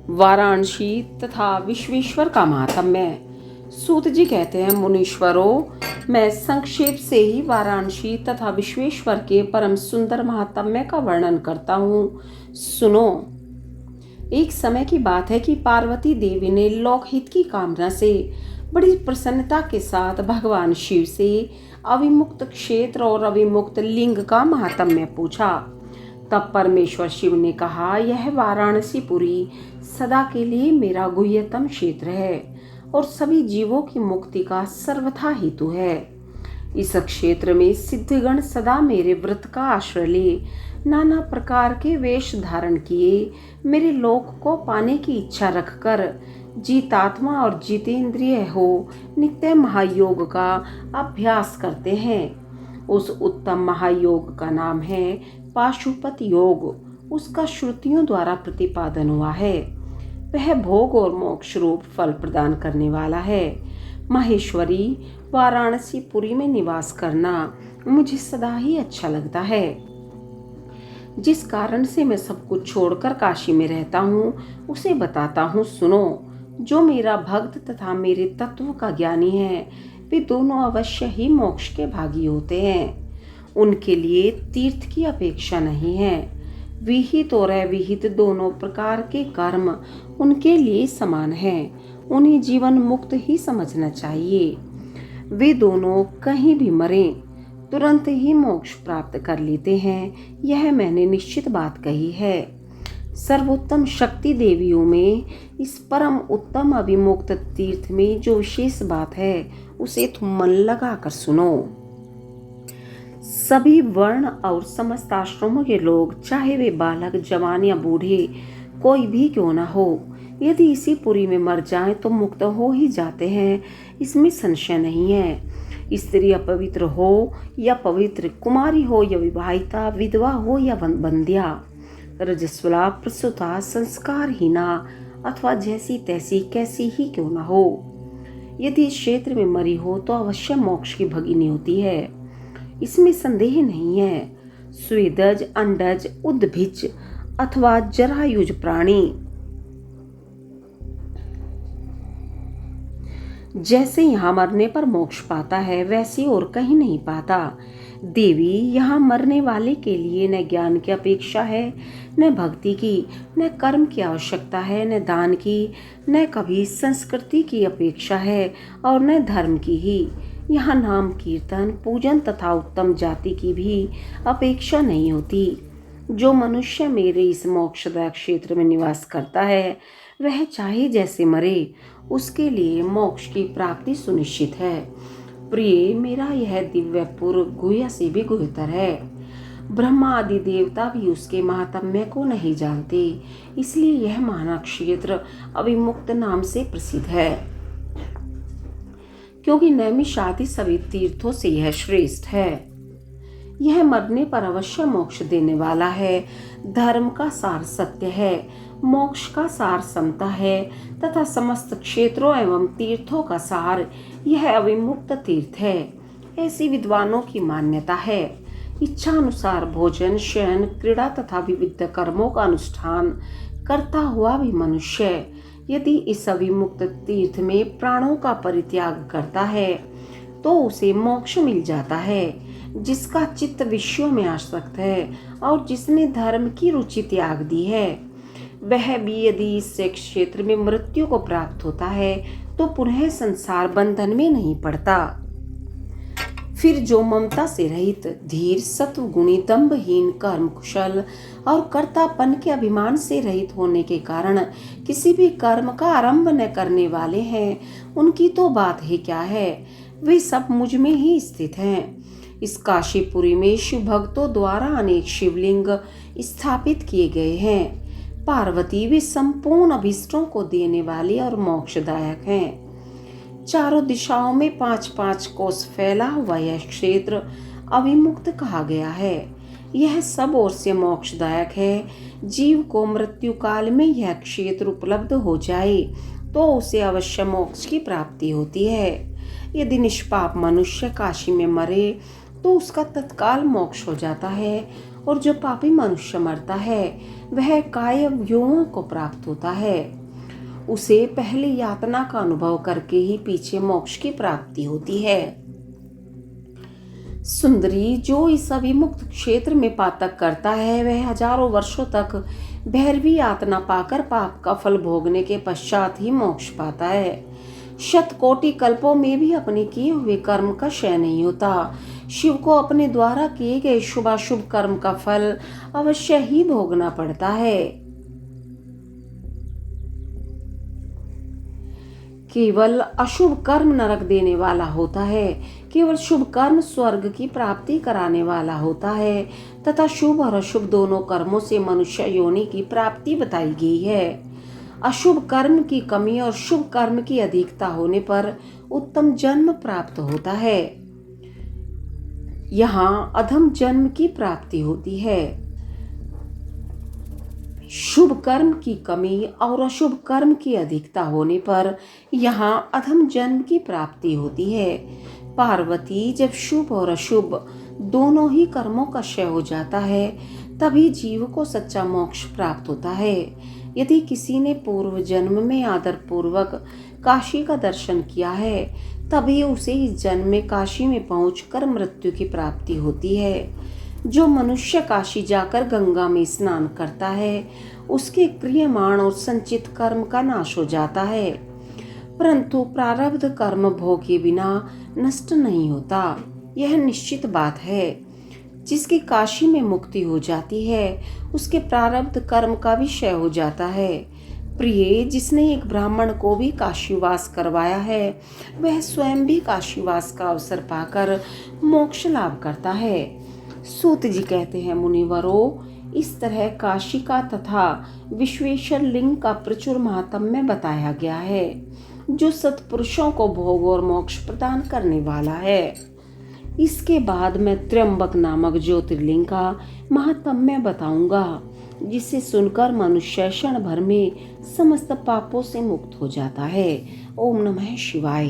वाराणसी तथा विश्वेश्वर का महात्म्य। सूत जी कहते हैं, मुनीश्वरों, मैं संक्षेप से ही वाराणसी तथा विश्वेश्वर के परम सुंदर महात्म्य का वर्णन करता हूँ, सुनो। एक समय की बात है कि पार्वती देवी ने लोकहित की कामना से बड़ी प्रसन्नता के साथ भगवान शिव से अविमुक्त क्षेत्र और अविमुक्त लिंग का महात्म्य पूछा। तब परमेश्वर शिव ने कहा, यह वाराणसीपुरी सदा के लिए मेरा गुह्यतम क्षेत्र है और सभी जीवों की मुक्ति का सर्वथा हेतु है। इस क्षेत्र में सिद्धगण सदा मेरे व्रत का आश्रय ले नाना प्रकार के वेश धारण किए मेरे लोक को पाने की इच्छा रखकर जीतात्मा और जितेंद्रिय हो नित्य महायोग का अभ्यास करते हैं। उस उत्तम महायोग का नाम है पाशुपत योग। उसका श्रुतियों द्वारा प्रतिपादन हुआ है। वह भोग और मोक्ष रूप फल प्रदान करने वाला है। महेश्वरी, वाराणसीपुरी में निवास करना मुझे सदा ही अच्छा लगता है। जिस कारण से मैं सब कुछ छोड़कर काशी में रहता हूँ उसे बताता हूँ, सुनो। जो मेरा भक्त तथा मेरे तत्व का ज्ञानी है वे दोनों अवश्य ही मोक्ष के भागी होते हैं। उनके लिए तीर्थ की अपेक्षा नहीं है। विहित और अविहित दोनों प्रकार के कर्म उनके लिए समान हैं। उन्हें जीवन मुक्त ही समझना चाहिए। वे दोनों कहीं भी मरें तुरंत ही मोक्ष प्राप्त कर लेते हैं। यह मैंने निश्चित बात कही है। सर्वोत्तम शक्ति देवियों में इस परम उत्तम अविमुक्त तीर्थ में जो विशेष बात है उसे तुम मन लगा कर सुनो। सभी वर्ण और समस्त आश्रमों के लोग, चाहे वे बालक, जवान या बूढ़े कोई भी क्यों न हो, यदि इसी पुरी में मर जाएं तो मुक्त हो ही जाते हैं, इसमें संशय नहीं है। स्त्री अपवित्र हो या पवित्र, कुमारी हो या विवाहिता, विधवा हो या बंध्या, रजस्वला, प्रसूता, संस्कारहीना अथवा जैसी तैसी कैसी ही क्यों न हो, यदि इस क्षेत्र में मरी हो तो अवश्य मोक्ष की भगिनी होती है, इसमें संदेह नहीं है। स्वेदज, अंडज, उद्भिज अथवा जरायुज प्राणी जैसे यहाँ मरने पर मोक्ष पाता है वैसे और कहीं नहीं पाता। देवी, यहाँ मरने वाले के लिए न ज्ञान की अपेक्षा है, न भक्ति की, न कर्म की आवश्यकता है, न दान की, न कभी संस्कृति की अपेक्षा है और न धर्म की ही। यहाँ नाम कीर्तन, पूजन तथा उत्तम जाति की भी अपेक्षा नहीं होती। जो मनुष्य मेरे इस मोक्षदायक क्षेत्र में निवास करता है वह चाहे जैसे मरे उसके लिए मोक्ष की प्राप्ति सुनिश्चित है। प्रिय, मेरा यह दिव्यपुर गुह्य से भी गुह्यतर है। ब्रह्मा आदि देवता भी उसके महात्म्य को नहीं जानते, इसलिए यह महान क्षेत्र अविमुक्त नाम से प्रसिद्ध है। क्योंकि नैमिषादि सभी तीर्थों से यह श्रेष्ठ है। यह मरने पर अवश्य मोक्ष देने वाला है। धर्म का सार सत्य है, मोक्ष का सार समता है तथा समस्त क्षेत्रों एवं तीर्थों का सार यह अविमुक्त तीर्थ है। ऐसी विद्वानों की मान्यता है। इच्छा अनुसार भोजन, शयन, क्रीड़ा तथा विविध कर्मों का अनुष्ठान करता हुआ भी मनुष्य यदि इस अविमुक्त तीर्थ में प्राणों का परित्याग करता है तो उसे मोक्ष मिल जाता है। जिसका चित्त विषयों में आसक्त है और जिसने धर्म की रुचि त्याग दी है वह भी यदि इस क्षेत्र में मृत्यु को प्राप्त होता है तो पुनः संसार बंधन में नहीं पड़ता। फिर जो ममता से रहित, धीर, सत्वगुणी, दंभहीन, कर्म कुशल और कर्तापन के अभिमान से रहित होने के कारण किसी भी कर्म का आरंभ न करने वाले हैं, उनकी तो बात ही क्या है, वे सब मुझ में ही स्थित हैं। इस काशीपुरी में शिव भक्तों द्वारा अनेक शिवलिंग स्थापित किए गए हैं। पार्वती वे संपूर्ण अभीष्टों को देने वाली और मोक्षदायक हैं। चारों दिशाओं में 5-5 कोस फैला हुआ यह क्षेत्र अविमुक्त कहा गया है। यह सब ओर से मोक्षदायक है। जीव को मृत्यु काल में यह क्षेत्र उपलब्ध हो जाए तो उसे अवश्य मोक्ष की प्राप्ति होती है। यदि निष्पाप मनुष्य काशी में मरे तो उसका तत्काल मोक्ष हो जाता है और जो पापी मनुष्य मरता है वह कायव योगों को प्राप्त होता है। उसे पहले यातना का अनुभव करके ही पीछे मोक्ष की प्राप्ति होती है। सुंदरी, जो इस अभिमुक्त क्षेत्र में पातक करता है वह हजारों वर्षों तक भैरवी यातना पाकर पाप का फल भोगने के पश्चात ही मोक्ष पाता है। शतकोटि कल्पों में भी अपने किए हुए कर्म का क्षय नहीं होता। शिव को अपने द्वारा किए गए शुभाशुभ कर्म का फल अवश्य ही भोगना पड़ता है। केवल अशुभ कर्म नरक देने वाला होता है, केवल शुभ कर्म स्वर्ग की प्राप्ति कराने वाला होता है तथा शुभ और अशुभ दोनों कर्मों से मनुष्य योनि की प्राप्ति बताई गई है। अशुभ कर्म की कमी और शुभ कर्म की अधिकता होने पर उत्तम जन्म प्राप्त होता है। यहाँ अधम जन्म की प्राप्ति होती है। शुभ कर्म की कमी और अशुभ कर्म की अधिकता होने पर यहाँ अधम जन्म की प्राप्ति होती है। पार्वती, जब शुभ और अशुभ दोनों ही कर्मों का क्षय हो जाता है तभी जीव को सच्चा मोक्ष प्राप्त होता है। यदि किसी ने पूर्व जन्म में आदर पूर्वक काशी का दर्शन किया है तभी उसे इस जन्म में काशी में पहुंचकर मृत्यु की प्राप्ति होती है। जो मनुष्य काशी जाकर गंगा में स्नान करता है उसके क्रियमाण और संचित कर्म का नाश हो जाता है, परंतु प्रारब्ध कर्म भोगे बिना नष्ट नहीं होता, यह निश्चित बात है। जिसकी काशी में मुक्ति हो जाती है उसके प्रारब्ध कर्म का भी क्षय हो जाता है। प्रिय, जिसने एक ब्राह्मण को भी काशीवास करवाया है वह स्वयं भी काशीवास का अवसर पाकर मोक्ष लाभ करता है। सूत जी कहते हैं, मुनिवरों, इस तरह काशी का तथा विश्वेश्वर लिंग का प्रचुर महात्म्य बताया गया है जो सत्पुरुषों को भोग और मोक्ष प्रदान करने वाला है। इसके बाद मैं त्र्यंबक नामक ज्योतिर्लिंग का महात्म्य बताऊंगा जिसे सुनकर मनुष्य क्षण भर में समस्त पापों से मुक्त हो जाता है। ओम नमः शिवाय।